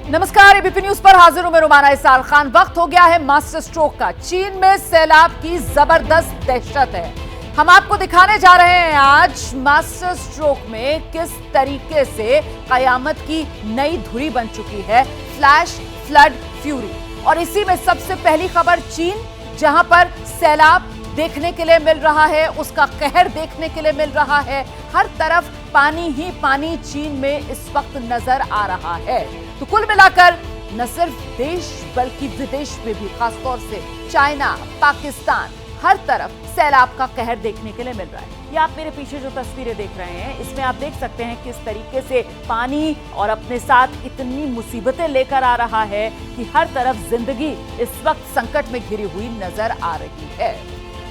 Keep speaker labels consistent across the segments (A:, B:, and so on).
A: नमस्कार, ABP news पर हाजिर हूं मैं रुमाना इसाल खान। वक्त हो गया है मास्टर स्ट्रोक का। चीन में सैलाब की जबरदस्त दहशत है। हम आपको दिखाने जा रहे हैं आज मास्टर स्ट्रोक में किस तरीके से कयामत की नई धुरी बन चुकी है, फ्लैश फ्लड फ्यूरी। और इसी में सबसे पहली खबर चीन, जहां पर सैलाब देखने के लिए मिल रहा है, उसका कहर देखने के लिए मिल रहा है। हर तरफ पानी ही पानी चीन में इस वक्त नजर आ रहा है। तो कुल मिलाकर न सिर्फ देश बल्कि विदेश में भी, खासतौर से चाइना, पाकिस्तान, हर तरफ सैलाब का कहर देखने के लिए मिल रहा है। ये आप मेरे पीछे जो तस्वीरें देख रहे हैं, इसमें आप देख सकते हैं किस तरीके से पानी और अपने साथ इतनी मुसीबतें लेकर आ रहा है कि हर तरफ जिंदगी इस वक्त संकट में घिरी हुई नजर आ रही है।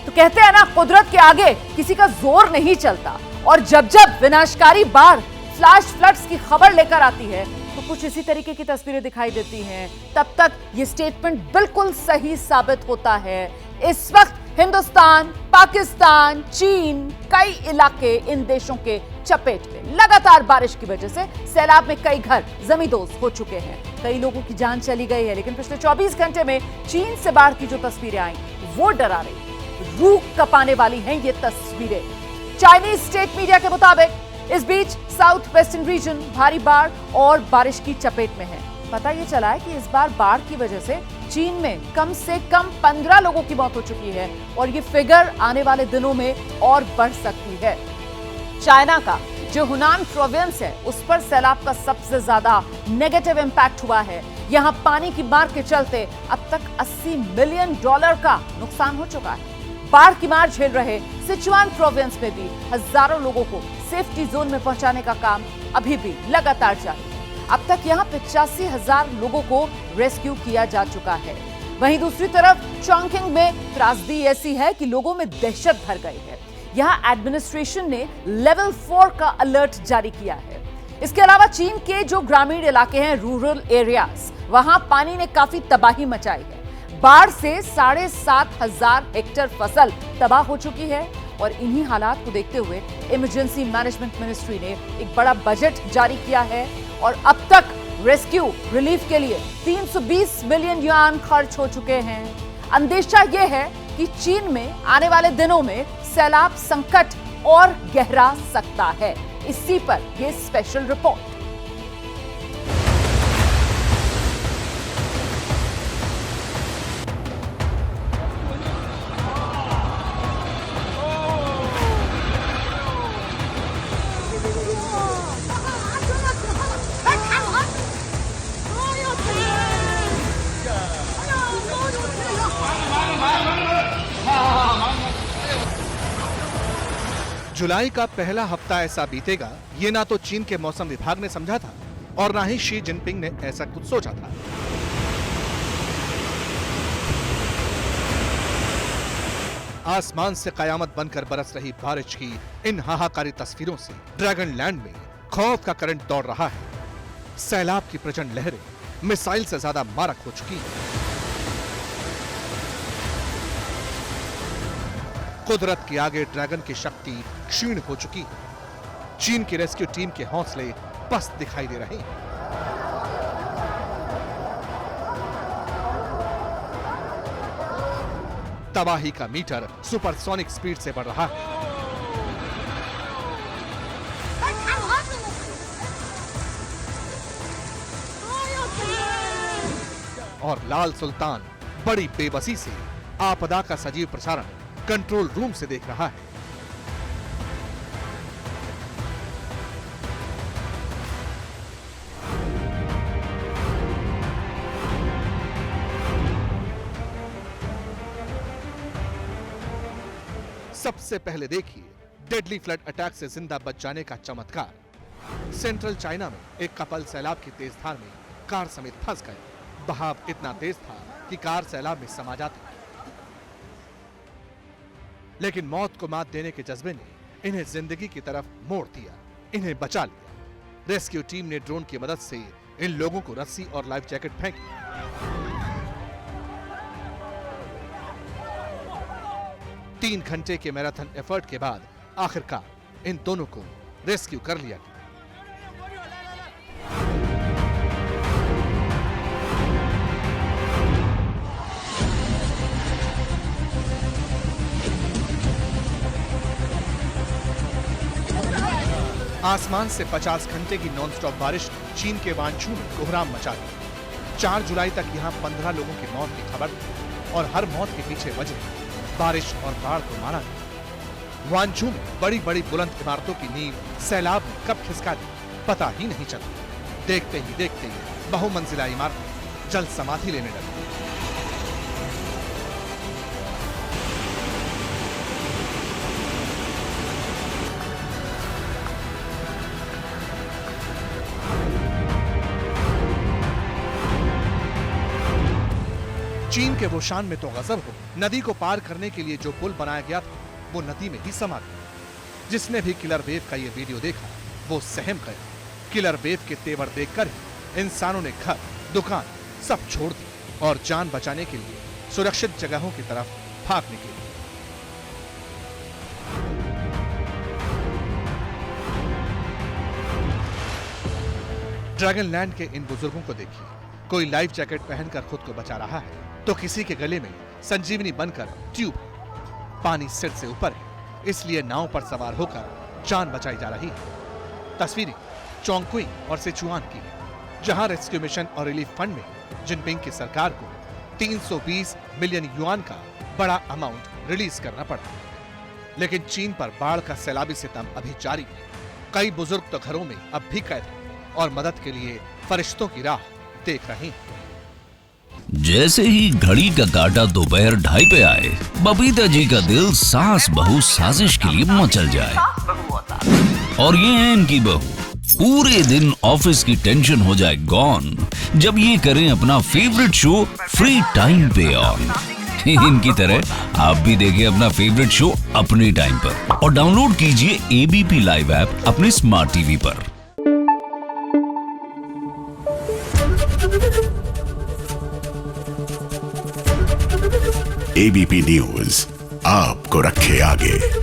A: तो कहते हैं ना, कुदरत के आगे किसी का जोर नहीं चलता। और जब जब विनाशकारी बाढ़, फ्लैश फ्लड्स की खबर लेकर आती है तो कुछ इसी तरीके की तस्वीरें दिखाई देती हैं। तब तक ये स्टेटमेंट बिल्कुल सही साबित होता है। इस वक्त हिंदुस्तान, पाकिस्तान, चीन, कई इलाके इन देशों के चपेट में। लगातार बारिश की वजह से सैलाब में कई घर जमींदोज हो चुके हैं, कई लोगों की जान चली गई है। लेकिन पिछले 24 घंटे में चीन से बाढ़ की जो तस्वीरें आई वो डरा रही, रूह कपाने वाली हैं ये तस्वीरें। चाइनीज स्टेट मीडिया के मुताबिक इस बीच साउथ वेस्टर्न रीजन भारी बाढ़ और बारिश की चपेट में है। पता ये चला है कि इस बार बाढ़ की वजह से चीन में कम से कम 15 लोगों की मौत हो चुकी है और ये फिगर आने वाले दिनों में और बढ़ सकती है। चाइना का जो हुनान प्रोविंस है, उस पर सैलाब का सबसे ज्यादा नेगेटिव इंपैक्ट हुआ है। यहां पानी की मार के चलते अब तक $80 मिलियन का नुकसान हो चुका है। बाढ़ की मार झेल रहे सिचुआन प्रोविंस में भी हजारों लोगों को सेफ्टी जोन में पहुंचाने का काम अभी भी लगातार जारी है। अब तक यहां 85,000 लोगों को रेस्क्यू किया जा चुका है। वहीं दूसरी तरफ चोंगकिंग में त्रासदी ऐसी है कि लोगों में दहशत भर गई है। यहां एडमिनिस्ट्रेशन ने लेवल 4 का अलर्ट जारी किया है। इसके अलावा चीन के जो ग्रामीण इलाके हैं, रूरल एरियाज, वहां पानी ने काफी तबाही मचाई है। बाढ़ से 7,500 हेक्टेयर फसल तबाह हो चुकी है। और इन्हीं हालात को देखते हुए इमरजेंसी मैनेजमेंट मिनिस्ट्री ने एक बड़ा बजट जारी किया है और अब तक रेस्क्यू रिलीफ के लिए 320 मिलियन युआन खर्च हो चुके हैं। अंदेशा यह है कि चीन में आने वाले दिनों में सैलाब संकट और गहरा सकता है। इसी पर यह स्पेशल रिपोर्ट।
B: जुलाई का पहला हफ्ता ऐसा बीतेगा, ये ना तो चीन के मौसम विभाग ने समझा था और ना ही शी जिनपिंग ने ऐसा कुछ सोचा था। आसमान से कयामत बनकर बरस रही बारिश की इन हाहाकारी तस्वीरों से ड्रैगन लैंड में खौफ का करंट दौड़ रहा है। सैलाब की प्रचंड लहरें मिसाइल से ज्यादा मारक हो चुकी हैं। कुदरत के आगे ड्रैगन की शक्ति क्षीण हो चुकी है। चीन की रेस्क्यू टीम के हौसले पस्त दिखाई दे रहे हैं। तबाही का मीटर सुपरसोनिक स्पीड से बढ़ रहा है। और लाल सुल्तान बड़ी बेबसी से आपदा का सजीव प्रसारण कंट्रोल रूम से देख रहा है। सबसे पहले देखिए डेडली फ्लड अटैक से जिंदा बच जाने का चमत्कार। सेंट्रल चाइना में एक कपल सैलाब की तेज धार में कार समेत फंस गए। बहाव इतना तेज था कि कार सैलाब में समा जाती, लेकिन मौत को मात देने के जज्बे ने इन्हें जिंदगी की तरफ मोड़ दिया, इन्हें बचा लिया। रेस्क्यू टीम ने ड्रोन की मदद से इन लोगों को रस्सी और लाइफ जैकेट फेंकी। 3 घंटे के मैराथन एफर्ट के बाद आखिरकार इन दोनों को रेस्क्यू कर लिया गया। आसमान से 50 घंटे की नॉनस्टॉप बारिश ने चीन के वांचू में कोहराम मचा दिया। 4 जुलाई तक यहाँ 15 लोगों की मौत की खबर थी और हर मौत के पीछे वजह बारिश और बाढ़ को मारा गया। वांचू में बड़ी बड़ी बुलंद इमारतों की नींव सैलाब ने कब खिसका दी पता ही नहीं चला। देखते ही बहुमंजिला इमारतें जल समाधि लेने लगी। चीन के वो शान में तो गजब हो, नदी को पार करने के लिए जो पुल बनाया गया था वो नदी में ही समा गया। जिसने भी किलर वेव का ये वीडियो देखा वो सहम गया। किलर वेव के तेवर देखकर ही इंसानों ने घर, दुकान सब छोड़ दी और जान बचाने के लिए सुरक्षित जगहों की तरफ भाग निकले। ड्रैगनलैंड के इन बुजुर्गों को देखिए, कोई लाइफ जैकेट पहनकर खुद को बचा रहा है तो किसी के गले में संजीवनी बनकर ट्यूब। पानी सिर से ऊपर है, इसलिए नाव पर सवार होकर जान बचाई जा रही है। तस्वीरें चोंगकुई और सिचुआन की, जहां रेस्क्यू मिशन और रिलीफ फंड में जिनपिंग की सरकार को 320 मिलियन युआन का बड़ा अमाउंट रिलीज करना पड़ा। लेकिन चीन पर बाढ़ का सैलाबी सितम अभी जारी है। कई बुजुर्ग तो घरों में अब भी कैद हैं और मदद के लिए फरिश्तों की राह देख रहे हैं।
C: जैसे ही घड़ी का काटा दोपहर 2:30 पे आए, बबीता जी का दिल सास बहू साजिश के लिए मचल जाए। और ये है इनकी बहू, पूरे दिन ऑफिस की टेंशन हो जाए गॉन जब ये करें अपना फेवरेट शो फ्री टाइम पे ऑन। इनकी तरह आप भी देखिए अपना फेवरेट शो अपने टाइम पर और डाउनलोड कीजिए एबीपी लाइव ऐप अपने स्मार्ट टीवी पर।
D: एबीपी न्यूज आपको रखे आगे।